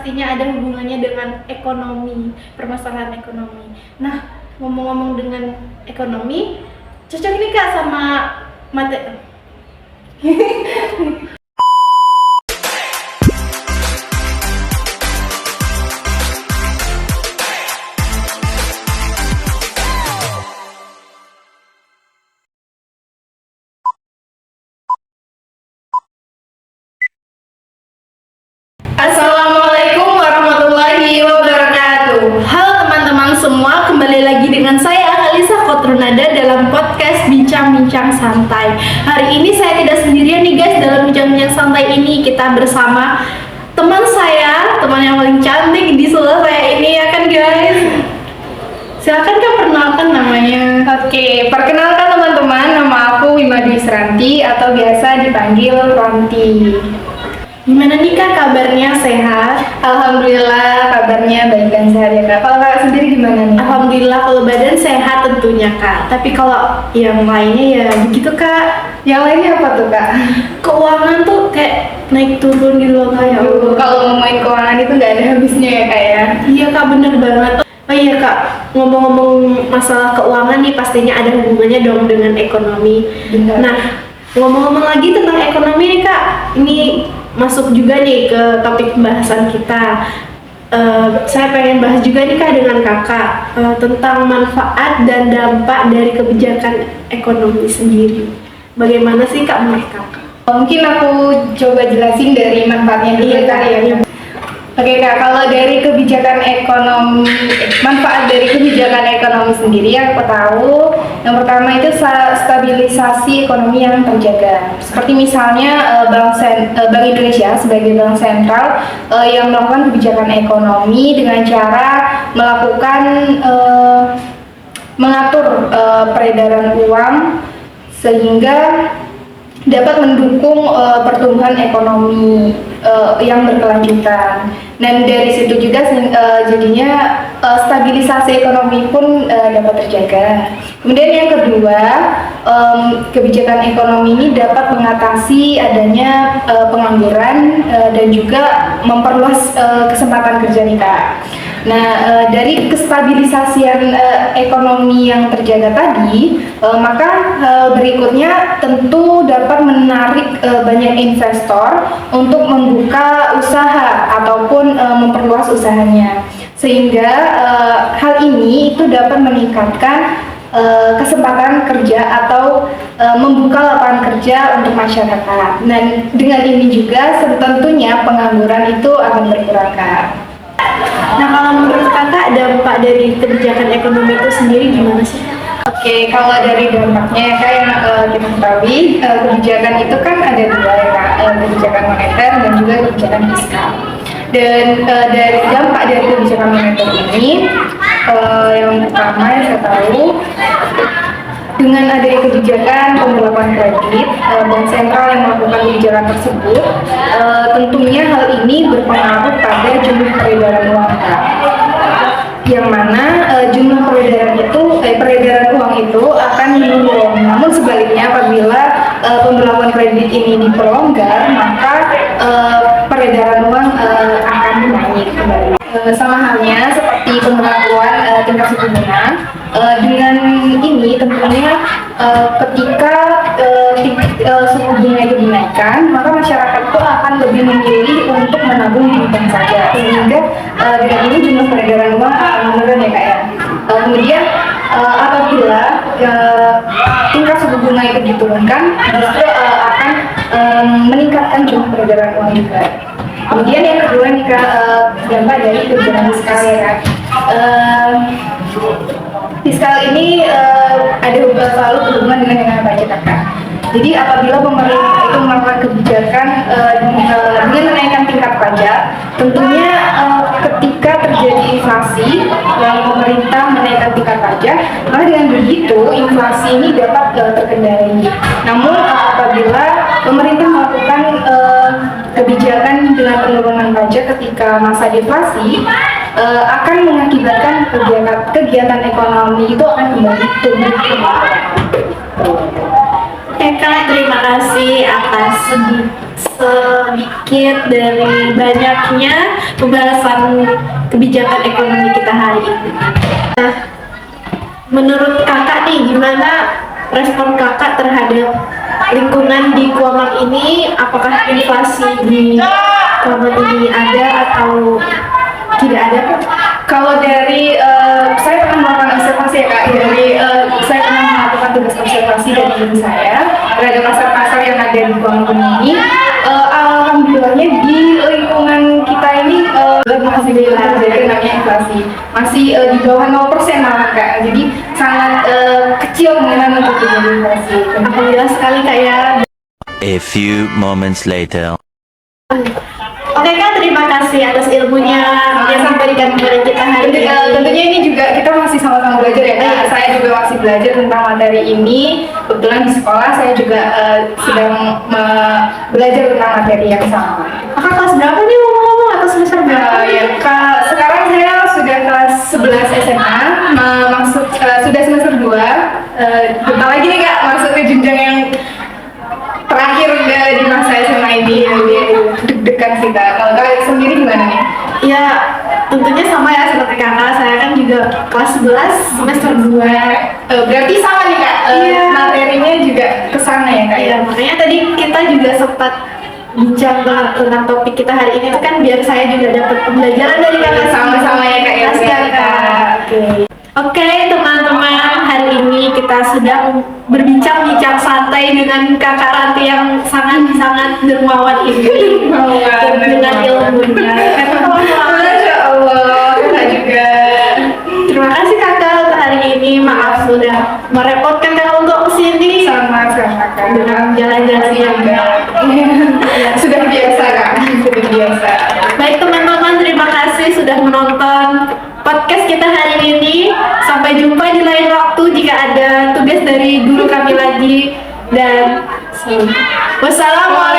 Pastinya ada hubungannya dengan ekonomi, permasalahan ekonomi. Nah, ngomong-ngomong dengan ekonomi, cocok nih Kak sama materi. Assalamualaikum warahmatullahi wabarakatuh. Halo teman-teman semua, kembali lagi dengan saya Alisa Kotrunada dalam podcast Bincang-Bincang Santai. Hari ini saya tidak sendirian nih guys, dalam Bincang-Bincang Santai ini kita bersama teman saya, teman yang paling cantik di sebelah saya ini ya kan guys. Silakan Kak perkenalkan namanya. Oke, perkenalkan teman-teman, nama aku Wima Dwi Seranti atau biasa dipanggil Ronti. Gimana nih Kak kabarnya, sehat? Alhamdulillah kabarnya baik dan sehat ya Kak. Kalau Kak sendiri gimana nih? Alhamdulillah kalau badan sehat tentunya Kak. Tapi kalau yang lainnya ya begitu Kak. Yang lainnya apa tuh Kak? Keuangan tuh kayak naik turun gitu loh Kak ya. Kalau ngomongin keuangan itu nggak ada habisnya ya Kak ya? Iya Kak, bener banget. Oh iya Kak, ngomong-ngomong masalah keuangan nih pastinya ada hubungannya dong dengan ekonomi. Benar. Nah, ngomong-ngomong lagi tentang ekonomi nih Kak, ini masuk juga nih ke topik pembahasan kita. Saya pengen bahas juga nih Kak dengan Kakak tentang manfaat dan dampak dari kebijakan ekonomi sendiri. Bagaimana sih Kak menurut Kakak? Mungkin aku coba jelasin dari manfaatnya dulu Kak ya. Oke Kak, kalau dari kebijakan ekonomi, manfaat dari kebijakan ekonomi sendiri yang aku tahu, yang pertama itu stabilisasi ekonomi yang terjaga. Seperti misalnya Bank Indonesia sebagai bank sentral yang melakukan kebijakan ekonomi dengan cara melakukan mengatur peredaran uang sehingga dapat mendukung pertumbuhan ekonomi yang berkelanjutan. Dan dari situ juga jadinya stabilisasi ekonomi pun dapat terjaga. Kemudian yang kedua, kebijakan ekonomi ini dapat mengatasi adanya pengangguran dan juga memperluas kesempatan kerja nih Kak. Nah, dari kestabilisasian ekonomi yang terjaga tadi, maka berikutnya tentu dapat menarik banyak investor untuk membuka usaha ataupun memperluas usahanya, sehingga hal ini itu dapat meningkatkan kesempatan kerja atau membuka lapangan kerja untuk masyarakat. Dan dengan ini juga tentunya pengangguran itu akan berkurang Kak. Nah, kalau menurut Kakak dampak dari kebijakan ekonomi itu sendiri gimana sih? Oke, kalau dari dampaknya ya Kak, yang kita ketahui kebijakan itu kan ada dua ya Kak, kebijakan moneter dan juga kebijakan fiskal. Dan dari dampak dari kebijakan moneter ini, yang pertama yang saya tahu, dengan adanya kebijakan pembekuan kredit, bank sentral yang melakukan kebijakan tersebut, tentunya hal ini berpengaruh pada jumlah peredaran uang Kak. Yang mana jumlah peredaran uang itu akan menurun. Namun sebaliknya apabila pembekuan kredit ini diperlonggar, maka peredaran uang akan naik kembali. Sama halnya seperti pemberlakuan tingkat suku bunga. Dengan ini tentunya ketika suku bunga itu dinaikkan, maka masyarakat itu akan lebih memilih untuk menabung di bank saja, sehingga dengan ini jumlah peredaran uang akan menurun ya Kak ya. Kemudian apabila tingkat suku bunga itu diturunkan, justru akan meningkatkan jumlah peredaran uang juga. Kemudian yang kedua nih Kak, dampak dari kebijakan fiskal ya Kak. Fiskal ini selalu berhubungan dengan yang pajak Kak. Jadi apabila pemerintah itu melakukan kebijakan dengan menaikkan tingkat pajak, tentunya ketika terjadi inflasi yang pemerintah menaikkan tingkat pajak, maka dengan begitu inflasi ini dapat terkendali. Namun apabila pemerintah melakukan kebijakan dengan penurunan pajak ketika masa deflasi, akan mengakibatkan kegiatan ekonomi itu akan kembali tumbuh. Kak, terima kasih atas sedikit dari banyaknya pembahasan kebijakan ekonomi kita hari ini. Nah, menurut kakak nih, gimana respon kakak terhadap lingkungan di Kuamang ini? Apakah inflasi di Kuamang ini ada atau tidak ada? Kalau dari saya pernah melakukan observasi ya kak, dari saya pernah melakukan tugas observasi dari diri saya terhadap pasar-pasar yang ada di Kuamang ini. Alhamdulillahnya di lingkungan kita ini masih jadi namanya inflasi masih di bawah 0% malah kak, jadi sangat kecil mengenai untuk terjadi inflasi. Alhamdulillah sekali kak ya. A few moments later. Oke kak, terima kasih atas ilmunya yang diberikan kepada kita hari ini. Tentunya ini juga kita masih sama-sama belajar ya kak. Saya juga masih belajar tentang materi ini. Kebetulan di sekolah saya juga sedang belajar tentang materi yang sama. Kakak kelas berapa nih ngomong-ngomong atau semester berapa? Ya kak, sekarang saya sudah kelas 11 SMA, sudah semester 2. Bentar lagi nih kak, masuk ke jenjang yang terakhir di masa SMA ini. Deg-degan sih kak. Kalau kalian sendiri gimana nih? Ya, tentunya sama ya seperti kakak. Saya kan juga kelas 11 semester 2. Berarti sama nih kak. Iya. Materinya juga kesana ya kak. Iya, makanya tadi kita juga sempat bincang tentang topik kita hari ini itu kan biar saya juga dapat pembelajaran dari kakak. Sama-sama ya kak. Terima kasih, Kak. Oke teman-teman, hari ini kita sedang berbincang-bincang santai dengan kakak Ranti yang sangat-sangat dermawan ini dengan ilmunya. Karena teman-teman, Masya Allah, kakak juga. terima kasih kakak untuk hari ini. Maaf sudah merepotkan kakak untuk kesini Sama-sama kak. dengan jalan-jalan yang Sudah biasa kak. Sudah biasa. baik teman-teman, terima kasih sudah menonton podcast kita hari ini. Sampai jumpa di lain waktu jika ada tugas dari guru kami lagi. Dan wassalamualaikum